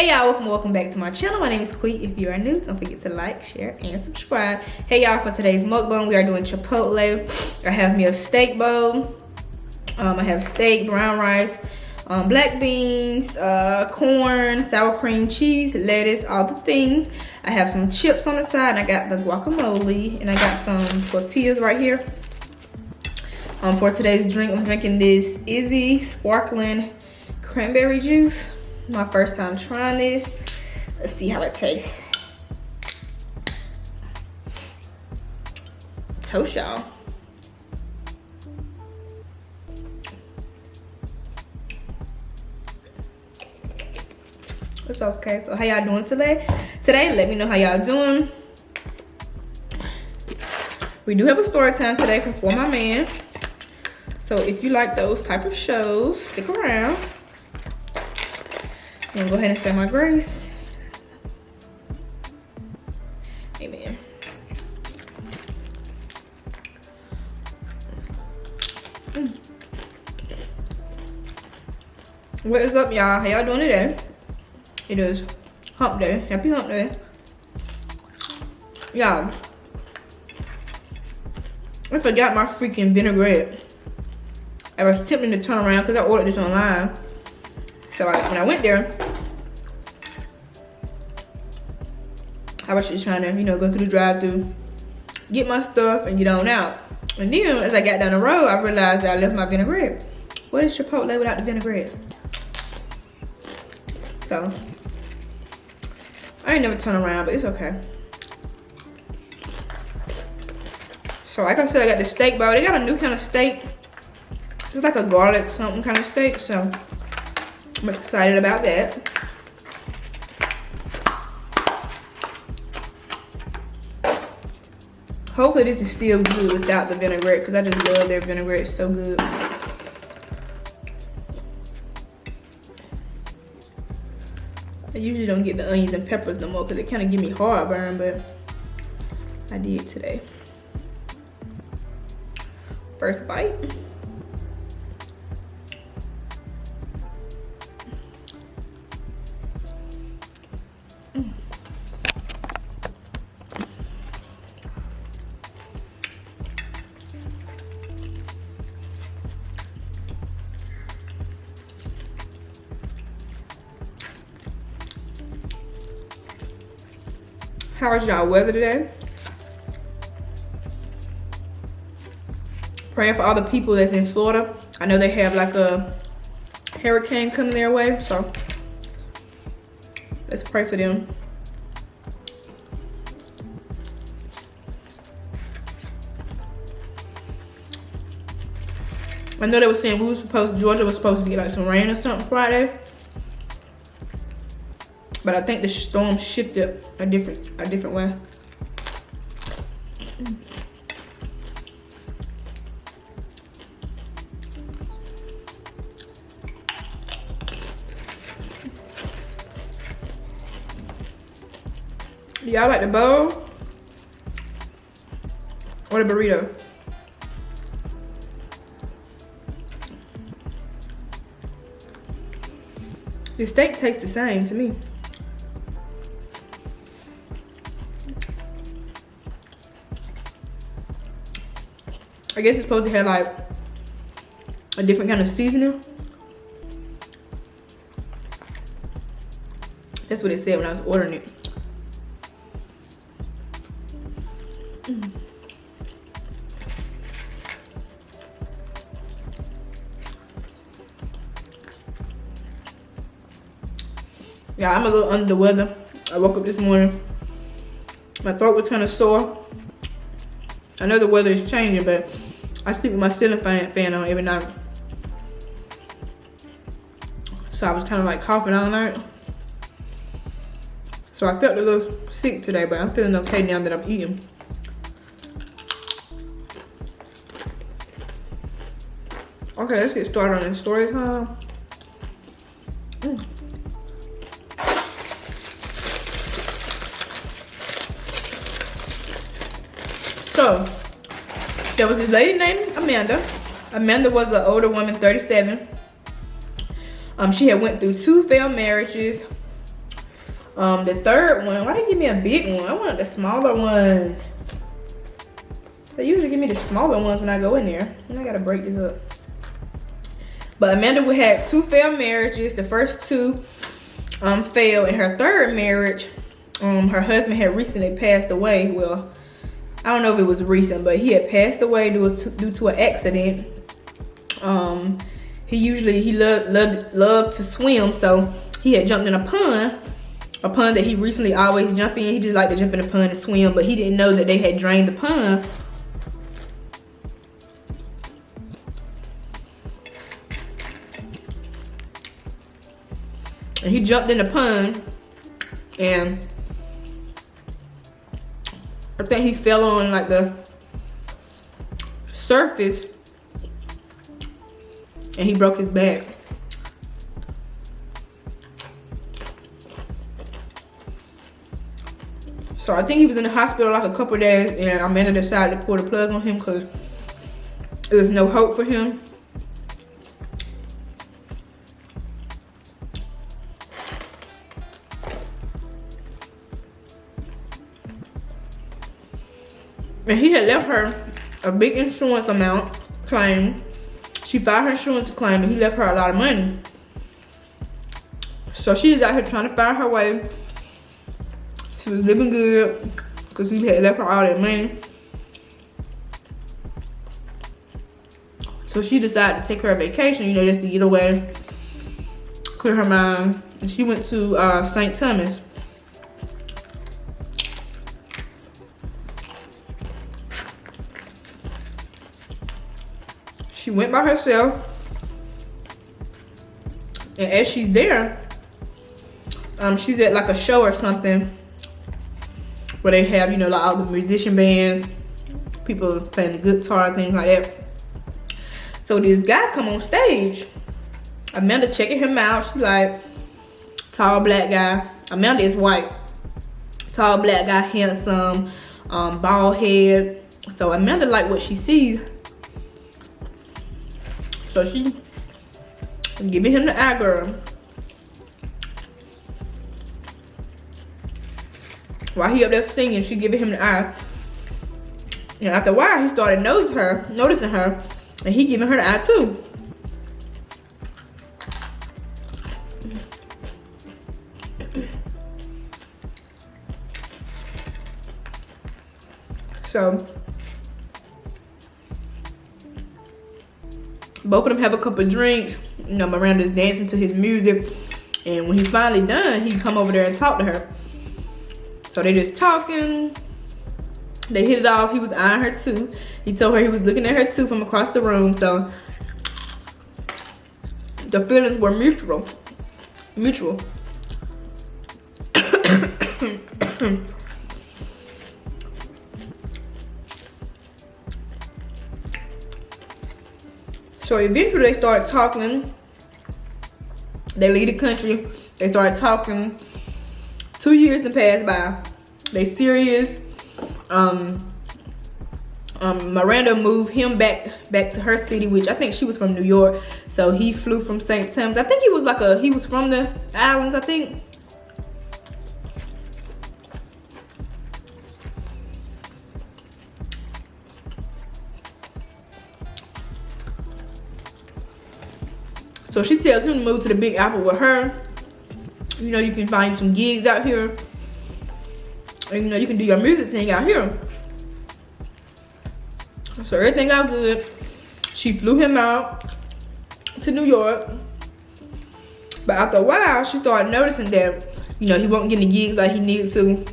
Hey y'all, welcome back to my channel. My name is Quee. If you are new, don't forget to like, share, and subscribe. Hey y'all, for today's mukbang, we are doing Chipotle. I have me a steak bowl. I have steak, brown rice, black beans, corn, sour cream, cheese, lettuce, all the things. I have some chips on the side, and I got the guacamole, and I got some tortillas right here. For today's drink, I'm drinking this Izzy sparkling cranberry juice. My first time trying this. Let's see how it tastes. Toast y'all. It's okay. So how y'all doing today? Today, let me know how y'all doing. We do have a story time today from For My Man. So if you like those type of shows, stick around. I'm gonna go ahead and say my grace. Amen. What is up, y'all? How y'all doing today? It is hump day. Happy hump day. Y'all, I forgot my freaking vinaigrette. I was tempted to turn around because I ordered this online. So when I went there, I was just trying to, go through the drive-thru, get my stuff, and get on out. And then, as I got down the road, I realized that I left my vinaigrette. What is Chipotle without the vinaigrette? So, I ain't never turn around, but it's okay. So, like I said, I got the steak bowl. They got a new kind of steak. It's like a garlic something kind of steak, so I'm excited about that. Hopefully this is still good without the vinaigrette, because I just love their vinaigrette. It's so good. I usually don't get the onions and peppers no more because it kind of give me heartburn, but I did today. First bite. How is y'all weather today? Praying for all the people that's in Florida. I know they have like a hurricane coming their way, so let's pray for them. I know they were saying Georgia was supposed to get like some rain or something Friday. But I think the storm shifted a different way. Do y'all like the bowl or the burrito? The steak tastes the same to me. I guess it's supposed to have like a different kind of seasoning. That's what it said when I was ordering it. Yeah, I'm a little under the weather. I woke up this morning. My throat was kind of sore. I know the weather is changing, but I sleep with my ceiling fan on every night. So I was kind of like coughing all night. So I felt a little sick today, but I'm feeling okay now that I'm eating. Okay, let's get started on this story time. So, there was this lady named Amanda. Amanda was an older woman, 37. She had went through 2 failed marriages. The third one, why they give me a big one? I want the smaller ones. They usually give me the smaller ones when I go in there. And I gotta break this up. But Amanda had 2 failed marriages. The first 2 failed. In her third marriage, her husband had recently passed away. Well, I don't know if it was recent, but he had passed away due to an accident. He loved to swim, so he had jumped in a pond that he recently always jumped in. He just liked to jump in the pond and swim, but he didn't know that they had drained the pond. And he jumped in the pond, and I think he fell on like the surface, and he broke his back. So I think he was in the hospital like a couple days, and Amanda decided to pull the plug on him because there was no hope for him. And he had left her a big insurance amount claim. She filed her insurance claim, and he left her a lot of money. So she's out here trying to find her way. She was living good because he had left her all that money. So she decided to take her a vacation, you know, just to get away, clear her mind. And she went to St. Thomas. She went by herself, and as she's there, she's at like a show or something where they have, you know, like all the musician bands, people playing the guitar, things like that. So this guy come on stage. Amanda checking him out. She's like, tall black guy. Amanda is white. Tall black guy, handsome, bald head. So Amanda like what she sees. So she giving him the eye, girl. While he up there singing, she giving him the eye. And after a while, he started noticing her, and he giving her the eye too. So both of them have a couple of drinks. You know, Miranda's dancing to his music. And when he's finally done, he come over there and talk to her. So they just talking. They hit it off. He was eyeing her too. He told her he was looking at her too from across the room. So the feelings were mutual. So eventually they started talking. They leave the country. They started talking. 2 years to pass by. They serious. Miranda moved him back to her city, which I think she was from New York. So he flew from St. Thomas. I think he was from the islands, I think. So she tells him to move to the Big Apple with her. You know, you can find some gigs out here. And, you know, you can do your music thing out here. So everything got good. She flew him out to New York. But after a while, she started noticing that, you know, he wasn't getting the gigs like he needed to.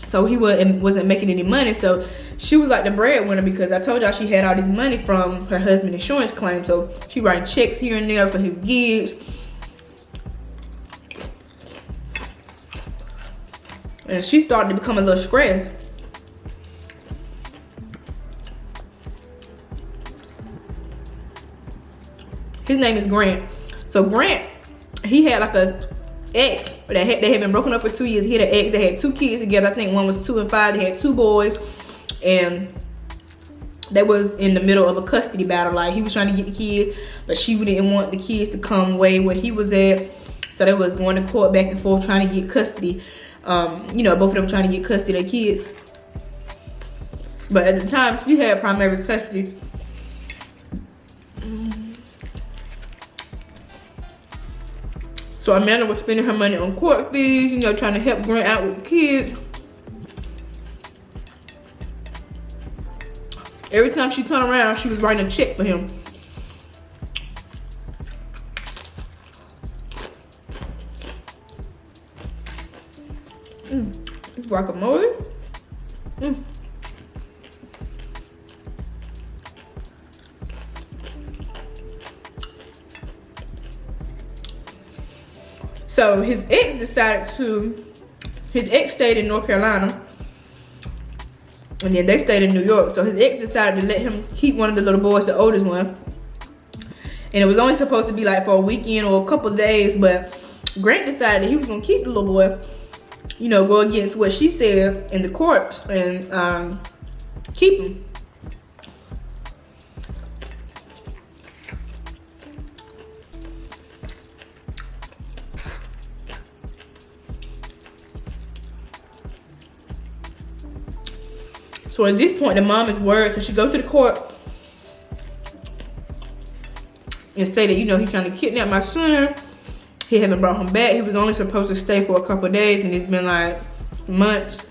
So he wasn't making any money. So she was like the breadwinner, because I told y'all she had all this money from her husband's insurance claim. So she writing checks here and there for his gigs. And she started to become a little stressed. His name is Grant. So Grant, he had like a ex. They had been broken up for 2 years. He had an ex. They had 2 kids together. I think one was 2 and 5. They had 2 boys. And they was in the middle of a custody battle. Like, he was trying to get the kids, but she didn't want the kids to come way where he was at. So they was going to court back and forth trying to get custody. You know, both of them trying to get custody of their kids. But at the time, she had primary custody. So Amanda was spending her money on court fees, you know, trying to help Grant out with the kids. Every time she turned around, she was writing a check for him. It's guacamole. So his ex stayed in North Carolina, and then they stayed in New York. So his ex decided to let him keep one of the little boys, the oldest one. And it was only supposed to be like for a weekend or a couple of days, but Grant decided he was gonna keep the little boy, you know, go against what she said in the courts and keep him. So at this point, the mom is worried, so she goes to the court and stated, you know, he's trying to kidnap my son. He haven't brought him back. He was only supposed to stay for a couple of days, and it's been like months.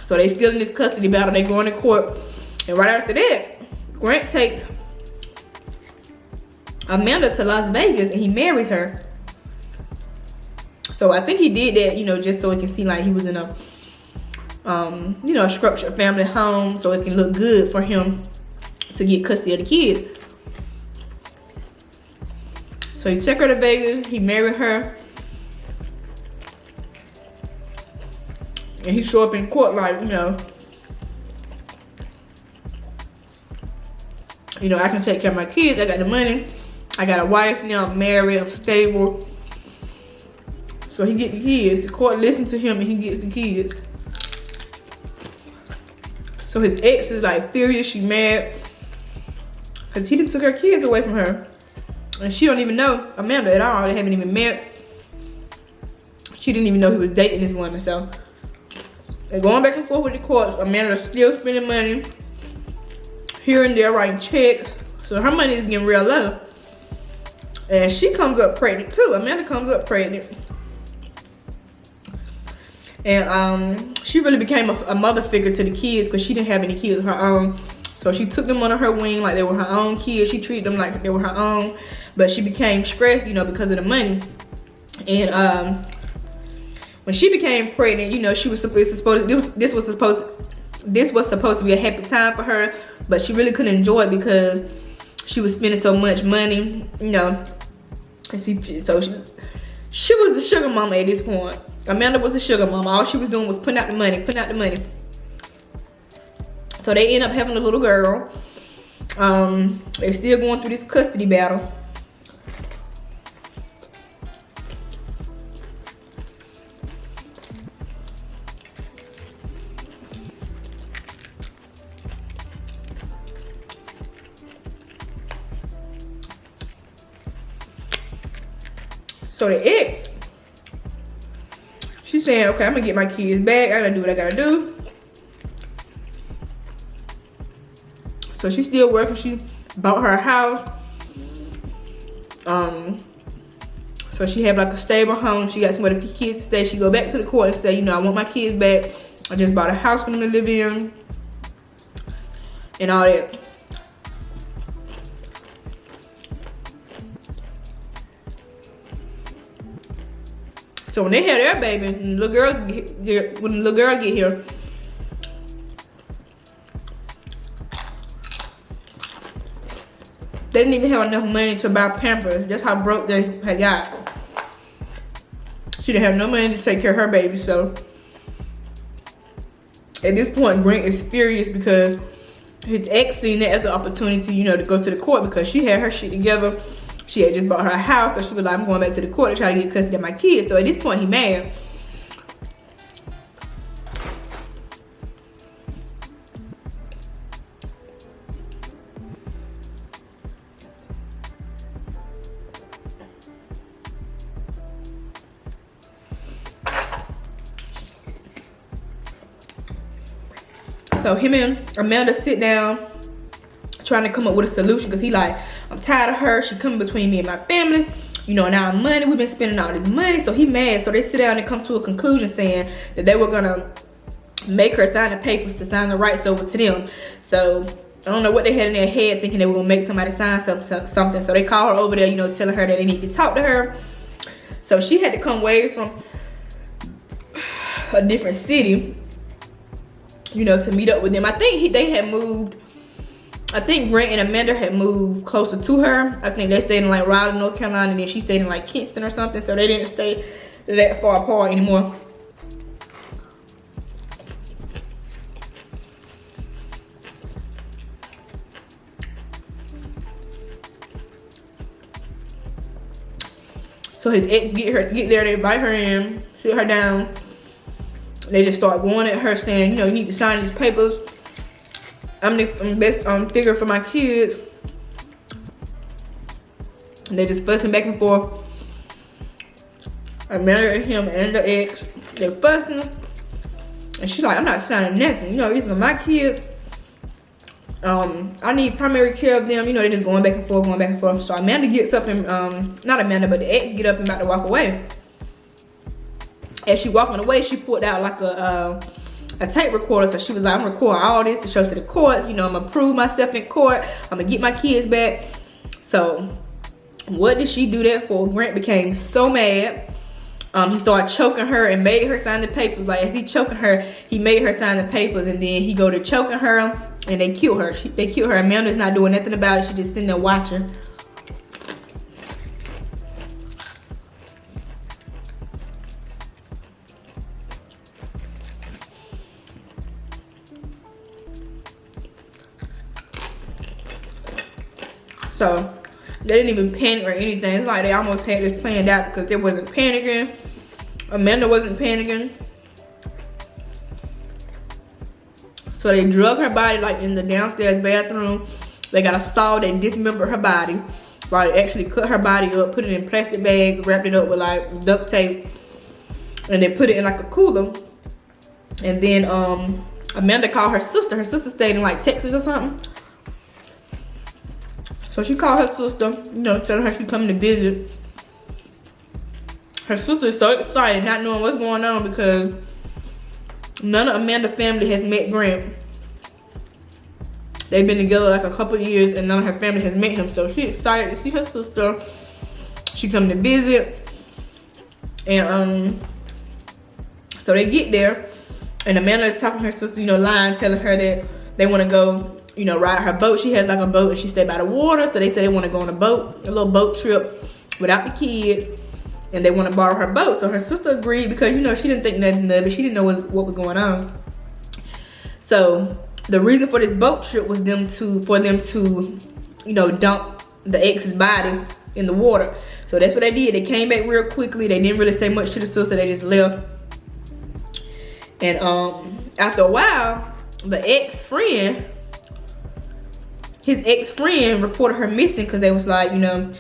So they still in this custody battle. They going to court, and right after that, Grant takes Amanda to Las Vegas, and he marries her. So I think he did that, you know, just so it can seem like he was in a you know, a structured family home, so it can look good for him to get custody of the kids. So he took her to Vegas, he married her, and he showed up in court like, you know, I can take care of my kids, I got the money, I got a wife now, I'm married, I'm stable. So he get the kids, the court listens to him and he gets the kids. So his ex is like furious, she mad, because he done took her kids away from her. And she don't even know Amanda at all, they haven't even met. She didn't even know he was dating this woman, so. They're going back and forth with the courts. Amanda's still spending money here and there, writing checks. So her money is getting real low. And she comes up pregnant too. Amanda comes up pregnant. And she really became a mother figure to the kids because she didn't have any kids of her own. So she took them under her wing like they were her own kids. She treated them like they were her own. But she became stressed, because of the money. And when she became pregnant, she was supposed this was supposed to be a happy time for her, but she really couldn't enjoy it because she was spending so much money, And she was the sugar mama at this point. Amanda was the sugar mama. All she was doing was putting out the money. So they end up having a little girl. They're still going through this custody battle. So the ex, she's saying, okay, I'm gonna get my kids back. I gotta do what I gotta do. So she's still working. She bought her a house. So she had like a stable home. She got somewhere for the kids to stay. She go back to the court and say, I want my kids back. I just bought a house for them to live in. And all that. So when they had their baby, when the little girl get here, they didn't even have enough money to buy Pampers. That's how broke they had got. She didn't have no money to take care of her baby. So at this point, Grant is furious because his ex seen that as an opportunity, to go to the court because she had her shit together. She had just bought her a house, so she was like, I'm going back to the court to try to get custody of my kids. So at this point, he mad. So him and Amanda sit down, trying to come up with a solution, because he like, I'm tired of her. She coming between me and my family. You know, now our money, we've been spending all this money. So he mad. So they sit down and come to a conclusion saying that they were gonna make her sign the papers to sign the rights over to them. So I don't know what they had in their head, thinking they were gonna make somebody sign something. So they call her over there, you know, telling her that they need to talk to her. So she had to come way from a different city, you know, to meet up with them. I think they had moved. I think Grant and Amanda had moved closer to her. I think they stayed in like Raleigh, North Carolina, and then she stayed in like Kinston or something. So they didn't stay that far apart anymore. So his ex get there, they invite her in, sit her down. They just start going at her, saying, you know, you need to sign these papers. I'm the best figure for my kids. And they just fussing back and forth. Amanda and him and the ex, they're fussing. And she's like, I'm not signing nothing. You know, these are my kids. I need primary care of them. You know, they're just going back and forth, going back and forth. So Amanda gets up and, not Amanda, but the ex get up and about to walk away. As she walking away, she pulled out like a tape recorder. So she was like, I'm recording all this to show to the courts. You know, I'm gonna prove myself in court. I'm gonna get my kids back. So what did she do that for? Grant became so mad. He started choking her and made her sign the papers. Like, as he choking her, he made her sign the papers, and then he go to choking her, and they kill her. They kill her. Amanda's not doing nothing about it. She just sitting there watching. So they didn't even panic or anything. It's like they almost had this planned out, because they wasn't panicking. Amanda wasn't panicking. So they drug her body like in the downstairs bathroom. They got a saw, they dismembered her body. Right, they actually cut her body up, put it in plastic bags, wrapped it up with like duct tape, and they put it in like a cooler. And then Amanda called her sister. Her sister stayed in like Texas or something. So she called her sister, you know, telling her she's coming to visit. Her sister is so excited, not knowing what's going on, because none of Amanda's family has met Grant. They've been together like a couple of years, and none of her family has met him. So she's excited to see her sister. She coming to visit. And so they get there, and Amanda is talking to her sister, you know, lying, telling her that they want to go, you know, ride her boat. She has like a boat, and she stay by the water. So they said they want to go on a boat, a little boat trip without the kid, and they want to borrow her boat. So her sister agreed, because, you know, she didn't think nothing of it. She didn't know what was going on. So the reason for this boat trip was for them to, you know, dump the ex's body in the water. So that's what they did. They came back real quickly. They didn't really say much to the sister. They just left. And after a while, his ex-friend reported her missing, because they was like, you know,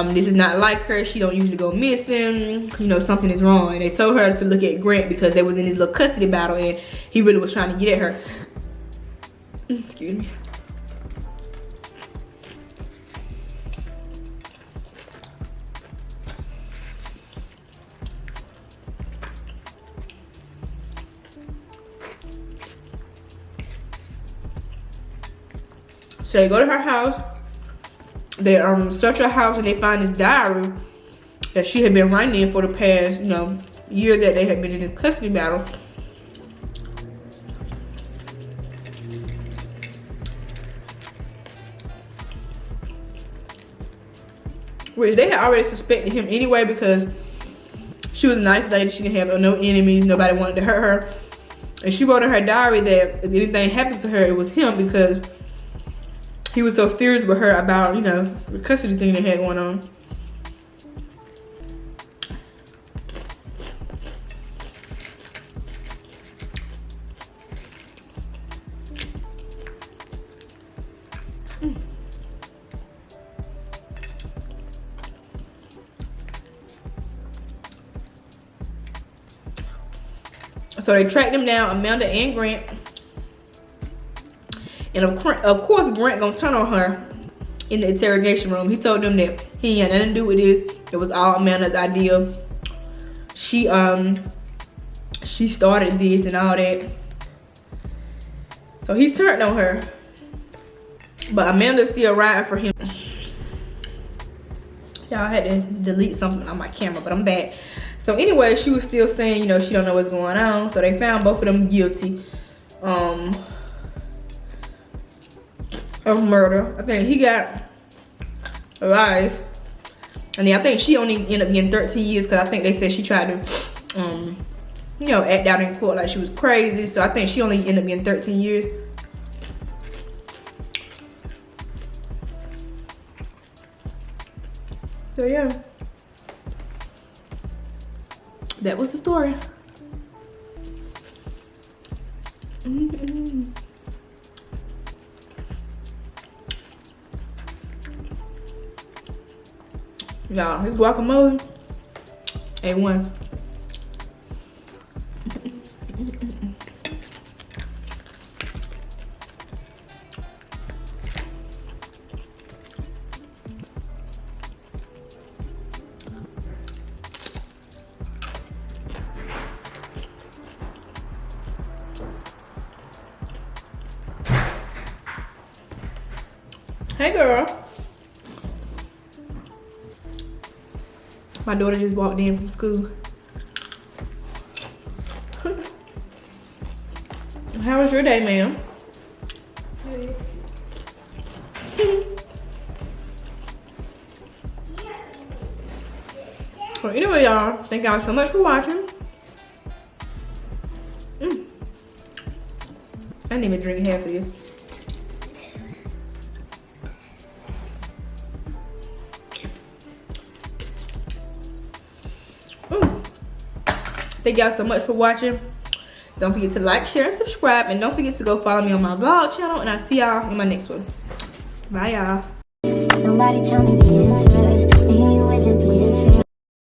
this is not like her. She don't usually go missing. You know, something is wrong. And they told her to look at Grant, because they was in this little custody battle, and he really was trying to get at her. Excuse me. So they go to her house. They search her house, and they find this diary that she had been writing in for the past, you know, year that they had been in this custody battle. Which they had already suspected him anyway, because she was a nice lady. She didn't have no enemies. Nobody wanted to hurt her. And she wrote in her diary that if anything happened to her, it was him, because he was so furious with her about, you know, the custody thing they had going on. So they tracked him down, Amanda and Grant. And of course, Grant gonna turn on her in the interrogation room. He told them that he had nothing to do with this. It was all Amanda's idea. She started this and all that. So he turned on her. But Amanda's still riding for him. Y'all had to delete something on my camera, but I'm back. So anyway, she was still saying, you know, she don't know what's going on. So they found both of them guilty of murder. I think he got life. And then I think she only ended up getting 13 years because I think they said she tried to, you know, act out in court like she was crazy. So I think she only ended up getting 13 years. So yeah, that was the story. Y'all, his guacamole, A1. Hey girl. My daughter just walked in from school. How was your day, ma'am? So anyway, y'all, thank y'all so much for watching. I didn't even drink half of this. Thank y'all so much for watching. Don't forget to like, share, and subscribe. And don't forget to go follow me on my vlog channel. And I'll see y'all in my next one. Bye, y'all. Somebody tell me the answers. Me and you isn't the answer.